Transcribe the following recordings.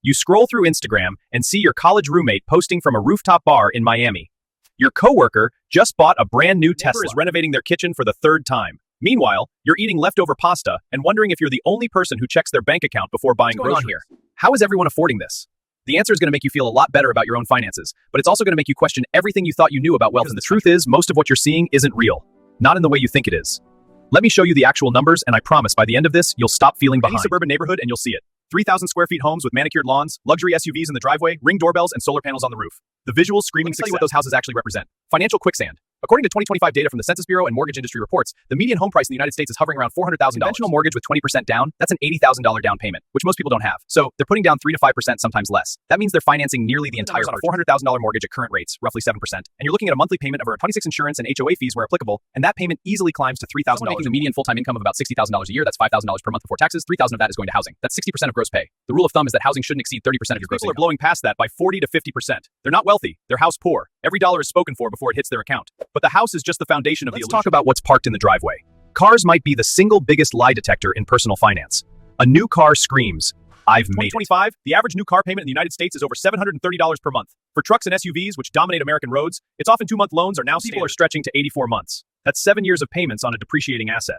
You scroll through Instagram and see your college roommate posting from a rooftop bar in Miami. Your coworker just bought a brand new Tesla, is renovating their kitchen for the third time. Meanwhile, you're eating leftover pasta and wondering if you're the only person who checks their bank account before buying groceries. What's going on here? How is everyone affording this? The answer is going to make you feel a lot better about your own finances, but it's also going to make you question everything you thought you knew about wealth. And the truth is, most of what you're seeing isn't real. Not in the way you think it is. Let me show you the actual numbers, and I promise by the end of this, you'll stop feeling behind. Any suburban neighborhood and you'll see it. 3,000 square feet homes with manicured lawns, luxury SUVs in the driveway, Ring doorbells, and solar panels on the roof. The visuals screaming success. Let me tell you what those houses actually represent. Financial quicksand. According to 2025 data from the Census Bureau and mortgage industry reports, the median home price in the United States is hovering around $400,000. Conventional mortgage with 20% down, that's an $80,000 down payment, which most people don't have. So they're putting down 3 to 5%, sometimes less. That means they're financing nearly the entire on a $400,000 mortgage at current rates, roughly 7%. And you're looking at a monthly payment of around 26 insurance and HOA fees where applicable, and that payment easily climbs to $3,000. Making a median full-time income of about $60,000 a year, that's $5,000 per month before taxes. $3,000 of that is going to housing. That's 60% of gross pay. The rule of thumb is that housing shouldn't exceed 30% of your gross income. People are blowing past that by 40 to 50%. They're not wealthy. They're house poor. Every dollar is spoken for before it hits their account. But the house is just the foundation of the illusion. Let's talk about what's parked in the driveway. Cars might be the single biggest lie detector in personal finance. A new car screams, "I've made it." 2025, the average new car payment in the United States is over $730 per month. For trucks and SUVs, which dominate American roads, it's often 2-month loans are now standard. People are stretching to 84 months. That's 7 years of payments on a depreciating asset.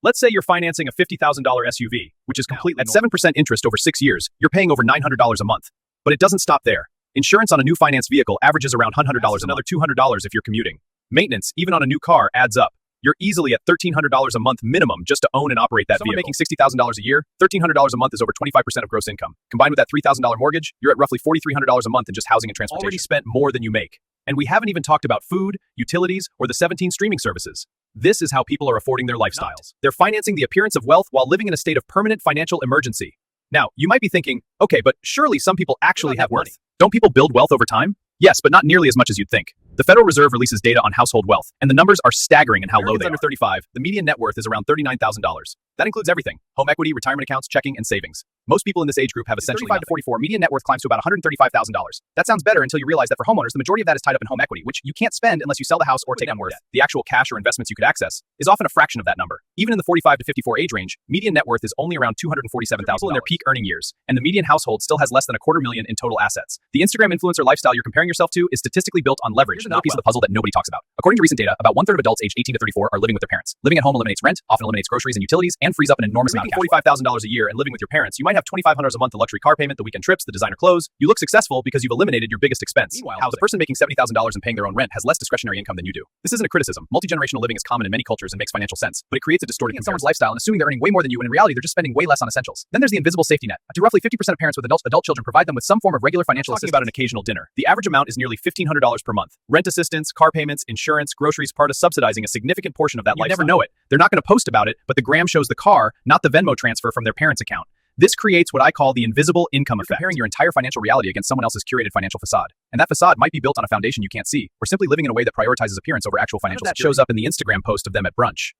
Let's say you're financing a $50,000 SUV, which is completely at 7% interest over 6 years. You're paying over $900 a month. But it doesn't stop there. Insurance on a new finance vehicle averages around $100 another $200 if you're commuting. Maintenance, even on a new car, adds up. You're easily at $1,300 a month minimum just to own and operate that vehicle. Making $60,000 a year, $1,300 a month is over 25% of gross income. Combined with that $3,000 mortgage, you're at roughly $4,300 a month in just housing and transportation. Already spent more than you make. And we haven't even talked about food, utilities, or the 17 streaming services. This is how people are affording their lifestyles. They're financing the appearance of wealth while living in a state of permanent financial emergency. Now, you might be thinking, okay, but surely some people actually have money. Don't people build wealth over time? Yes, but not nearly as much as you'd think. The Federal Reserve releases data on household wealth, and the numbers are staggering in how low they are. Under 35, the median net worth is around $39,000. That includes everything: home equity, retirement accounts, checking, and savings. Most people in this age group have essentially 35 to 44, median net worth climbs to about $135,000. That sounds better until you realize that for homeowners, the majority of that is tied up in home equity, which you can't spend unless you sell the house or take on worth. The actual cash or investments you could access is often a fraction of that number. Even in the 45 to 54 age range, median net worth is only around $247,000 in their peak earning years, and the median household still has less than $250,000 in total assets. The Instagram influencer lifestyle you're comparing yourself to is statistically built on leverage, another piece of the puzzle that nobody talks about. According to recent data, about 1/3 of adults aged 18 to 34 are living with their parents. Living at home eliminates rent, often eliminates groceries and utilities, and frees up an enormous amount of cash. $45,000 a year and living with your parents, you might have $2,500 a month, the luxury car payment, the weekend trips, the designer clothes. You look successful because you've eliminated your biggest expense. Meanwhile, the person making $70,000 and paying their own rent has less discretionary income than you do. This isn't a criticism. Multi-generational living is common in many cultures and makes financial sense, but it creates a distorted comparison. Someone's lifestyle and assuming they're earning way more than you, when in reality they're just spending way less on essentials. Then there's the invisible safety net. Do roughly 50% of parents with adult children provide them with some form of regular financial assistance? Talking about an occasional dinner. The average amount is nearly $1,500 per month. Rent assistance, car payments, insurance, groceries, part of subsidizing a significant portion of that lifestyle. You never know it. They're not going to post about it, but the gram shows the car, not the Venmo transfer from their parents' account. This creates what I call the invisible income effect, comparing your entire financial reality against someone else's curated financial facade. And that facade might be built on a foundation you can't see, or simply living in a way that prioritizes appearance over actual financial security. That shows up in the Instagram post of them at brunch.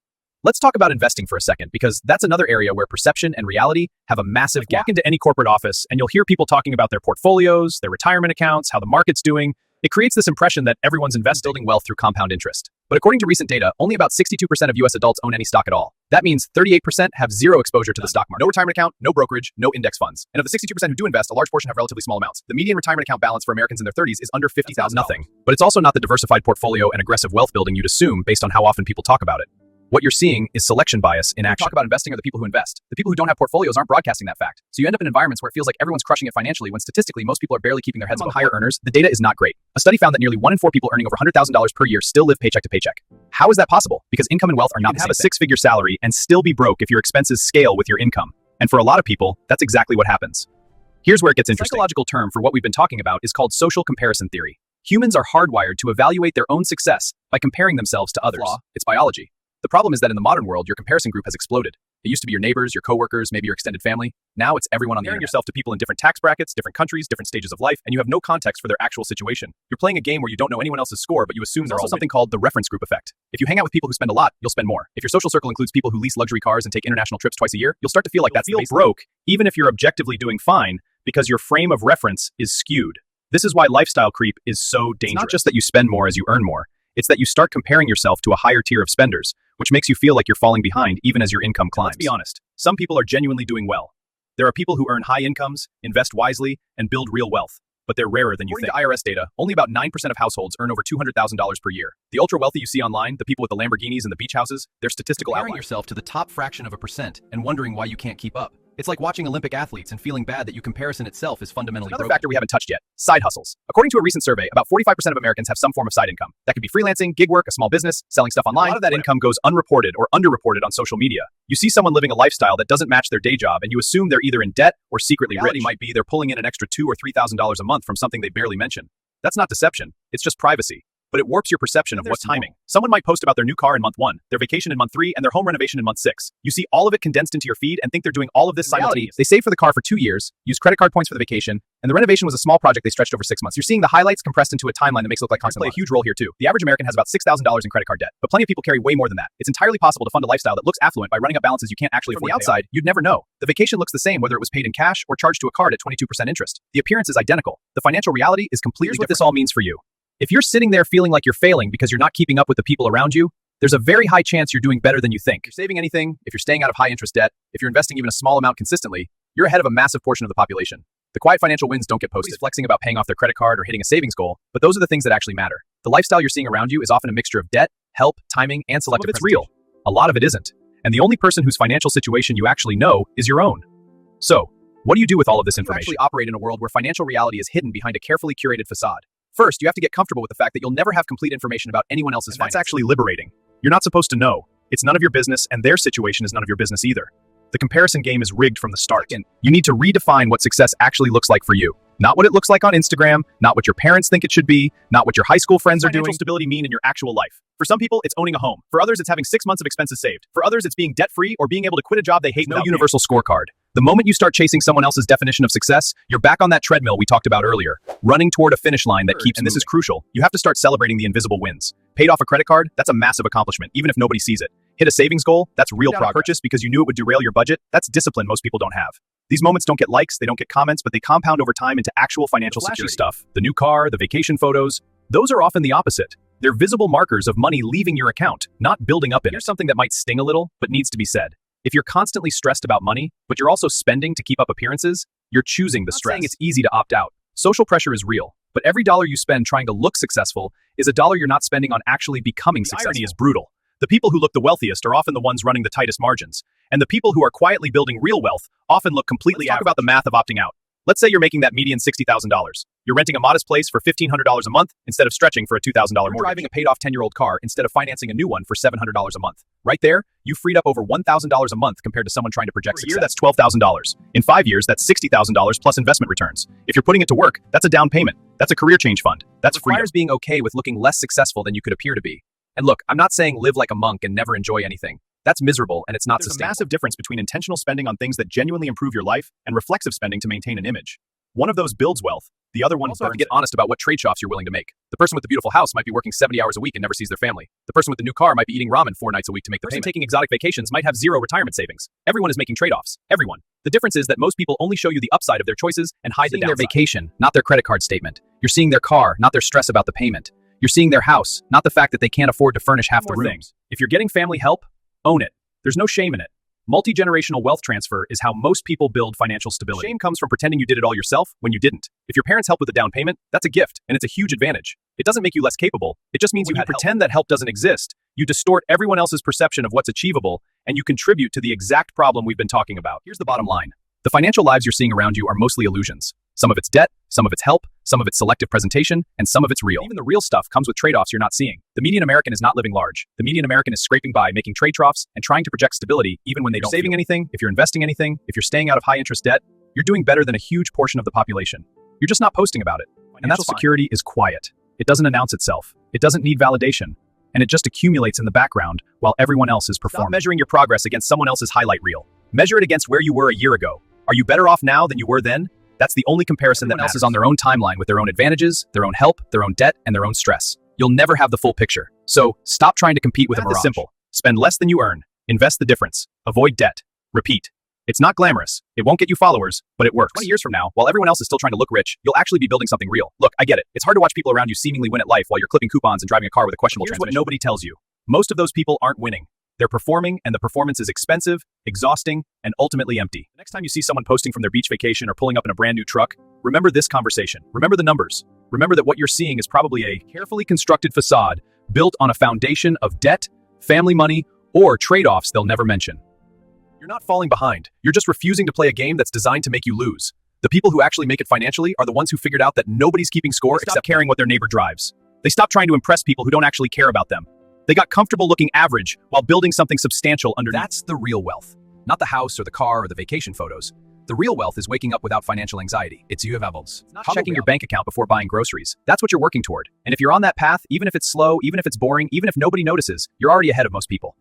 Let's talk about investing for a second, because that's another area where perception and reality have a massive gap. Walk into any corporate office and you'll hear people talking about their portfolios, their retirement accounts, how the market's doing. It creates this impression that everyone's investing, building wealth through compound interest. But according to recent data, only about 62% of US adults own any stock at all. That means 38% have zero exposure to the stock market. No retirement account, no brokerage, no index funds. And of the 62% who do invest, a large portion have relatively small amounts. The median retirement account balance for Americans in their 30s is under $50,000. Nothing. But it's also not the diversified portfolio and aggressive wealth building you'd assume based on how often people talk about it. What you're seeing is selection bias in action. Talk about investing are the people who invest. The people who don't have portfolios aren't broadcasting that fact. So you end up in environments where it feels like everyone's crushing it financially when statistically most people are barely keeping their heads above water. Higher earners, the data is not great. A study found that nearly 1 in 4 people earning over $100,000 per year still live paycheck to paycheck. How is that possible? Because income and wealth are not the same. You can have a 6-figure salary and still be broke if your expenses scale with your income. And for a lot of people, that's exactly what happens. Here's where it gets interesting. The psychological term for what we've been talking about is called social comparison theory. Humans are hardwired to evaluate their own success by comparing themselves to others. It's biology. The problem is that in the modern world, your comparison group has exploded. It used to be your neighbors, your coworkers, maybe your extended family. Now it's everyone on the internet. Comparing yourself to people in different tax brackets, different countries, different stages of life, and you have no context for their actual situation. You're playing a game where you don't know anyone else's score, but you assume they're all something called the reference group effect. If you hang out with people who spend a lot, you'll spend more. If your social circle includes people who lease luxury cars and take international trips twice a year, you'll start to feel like that's broke, even if you're objectively doing fine, because your frame of reference is skewed. This is why lifestyle creep is so dangerous. It's not just that you spend more as you earn more. It's that you start comparing yourself to a higher tier of spenders, which makes you feel like you're falling behind even as your income climbs. Let's be honest. Some people are genuinely doing well. There are people who earn high incomes, invest wisely, and build real wealth. But they're rarer than you think. According to IRS data, only about 9% of households earn over $200,000 per year. The ultra-wealthy you see online, the people with the Lamborghinis and the beach houses, they're statistical outliers. Comparing yourself to the top fraction of a percent and wondering why you can't keep up. It's like watching Olympic athletes and feeling bad that your comparison itself is fundamentally broken. Another factor we haven't touched yet, side hustles. According to a recent survey, about 45% of Americans have some form of side income. That could be freelancing, gig work, a small business, selling stuff online. A lot of that income goes unreported or underreported on social media. You see someone living a lifestyle that doesn't match their day job and you assume they're either in debt or secretly rich. Reality might be they're pulling in an extra $2,000 or $3,000 a month from something they barely mention. That's not deception, it's just privacy. But it warps your perception of what's timing. Someone might post about their new car in month 1, their vacation in month 3, and their home renovation in month 6. You see all of it condensed into your feed and think they're doing all of this simultaneously. They saved for the car for 2 years, used credit card points for the vacation, and the renovation was a small project they stretched over 6 months. You're seeing the highlights compressed into a timeline that makes it look like constant play a huge role here too. The average American has about $6,000 in credit card debt, but plenty of people carry way more than that. It's entirely possible to fund a lifestyle that looks affluent by running up balances you can't actually afford. From the outside, you'd never know. The vacation looks the same whether it was paid in cash or charged to a card at 22% interest. The appearance is identical. The financial reality is completely different. Here's what this all means for you. If you're sitting there feeling like you're failing because you're not keeping up with the people around you, there's a very high chance you're doing better than you think. If you're saving anything, if you're staying out of high interest debt, if you're investing even a small amount consistently, you're ahead of a massive portion of the population. The quiet financial wins don't get posted. Nobody's flexing about paying off their credit card or hitting a savings goal, but those are the things that actually matter. The lifestyle you're seeing around you is often a mixture of debt, help, timing, and selective presentation. Some of it's real. A lot of it isn't. And the only person whose financial situation you actually know is your own. So, what do you do with all of this information? You actually operate in a world where financial reality is hidden behind a carefully curated facade. First, you have to get comfortable with the fact that you'll never have complete information about anyone else's finances. That's actually liberating. You're not supposed to know. It's none of your business, and their situation is none of your business either. The comparison game is rigged from the start. And you need to redefine what success actually looks like for you. Not what it looks like on Instagram, not what your parents think it should be, not what your high school friends are doing. What does stability mean in your actual life? For some people, it's owning a home. For others, it's having 6 months of expenses saved. For others, it's being debt-free or being able to quit a job they hate. No universal scorecard. The moment you start chasing someone else's definition of success, you're back on that treadmill we talked about earlier, running toward a finish line that keeps moving. And this is crucial. You have to start celebrating the invisible wins. Paid off a credit card, that's a massive accomplishment, even if nobody sees it. Hit a savings goal, that's real progress. Purchase because you knew it would derail your budget, that's discipline most people don't have. These moments don't get likes, they don't get comments, but they compound over time into actual financial security stuff. The new car, the vacation photos, those are often the opposite. They're visible markers of money leaving your account, not building up in it. Here's something that might sting a little, but needs to be said. If you're constantly stressed about money, but you're also spending to keep up appearances, you're choosing the stress. I'm not saying it's easy to opt out. Social pressure is real, but every dollar you spend trying to look successful is a dollar you're not spending on actually becoming successful. The irony is brutal. The people who look the wealthiest are often the ones running the tightest margins, and the people who are quietly building real wealth often look completely average. Let's talk about the math of opting out. Let's say you're making that median $60,000. You're renting a modest place for $1,500 a month instead of stretching for a $2,000 mortgage. You're driving a paid-off 10-year-old car instead of financing a new one for $700 a month. Right there, you freed up over $1,000 a month compared to someone trying to project success. For a year, that's $12,000. In 5 years, that's $60,000 plus investment returns. If you're putting it to work, that's a down payment. That's a career change fund. That's freedom. It requires being okay with looking less successful than you could appear to be. And look, I'm not saying live like a monk and never enjoy anything. That's miserable and it's not sustainable. There's a massive difference between intentional spending on things that genuinely improve your life and reflexive spending to maintain an image. One of those builds wealth. The other one burns it. Get honest about what trade-offs you're willing to make. The person with the beautiful house might be working 70 hours a week and never sees their family. The person with the new car might be eating ramen 4 nights a week to make the payment. The person taking exotic vacations might have 0 retirement savings. Everyone is making trade-offs. Everyone. The difference is that most people only show you the upside of their choices and hide the downside. Their vacation, not their credit card statement. You're seeing their car, not their stress about the payment. You're seeing their house, not the fact that they can't afford to furnish half the rooms. If you're getting family help, own it. There's no shame in it. Multi-generational wealth transfer is how most people build financial stability. Shame comes from pretending you did it all yourself when you didn't. If your parents help with the down payment, that's a gift, and it's a huge advantage. It doesn't make you less capable. It just means you pretend that help doesn't exist. You distort everyone else's perception of what's achievable, and you contribute to the exact problem we've been talking about. Here's the bottom line. The financial lives you're seeing around you are mostly illusions. Some of it's debt, some of it's help, some of it's selective presentation, and some of it's real. Even the real stuff comes with trade-offs you're not seeing. The median American is not living large. The median American is scraping by, making trade-offs, and trying to project stability even when they don't saving anything, if you're investing anything, if you're staying out of high-interest debt, you're doing better than a huge portion of the population. You're just not posting about it. And that security is quiet. It doesn't announce itself. It doesn't need validation. And it just accumulates in the background while everyone else is performing. Stop measuring your progress against someone else's highlight reel. Measure it against where you were a year ago. Are you better off now than you were then? That's the only comparison that matters. On their own timeline with their own advantages, their own help, their own debt, and their own stress. You'll never have the full picture. So stop trying to compete with a mirage. It's simple. Spend less than you earn. Invest the difference. Avoid debt. Repeat. It's not glamorous. It won't get you followers, but it works. 20 years from now, while everyone else is still trying to look rich, you'll actually be building something real. Look, I get it. It's hard to watch people around you seemingly win at life while you're clipping coupons and driving a car with a questionable transmission. Here's what nobody tells you. Most of those people aren't winning. They're performing, and the performance is expensive, exhausting, and ultimately empty. The next time you see someone posting from their beach vacation or pulling up in a brand new truck, remember this conversation. Remember the numbers. Remember that what you're seeing is probably a carefully constructed facade built on a foundation of debt, family money, or trade-offs they'll never mention. You're not falling behind. You're just refusing to play a game that's designed to make you lose. The people who actually make it financially are the ones who figured out that nobody's keeping score except caring what their neighbor drives. They stopped trying to impress people who don't actually care about them. They got comfortable looking average while building something substantial underneath. That's the real wealth. Not the house or the car or the vacation photos. The real wealth is waking up without financial anxiety. It's not checking your bank account before buying groceries. That's what you're working toward. And if you're on that path, even if it's slow, even if it's boring, even if nobody notices, you're already ahead of most people.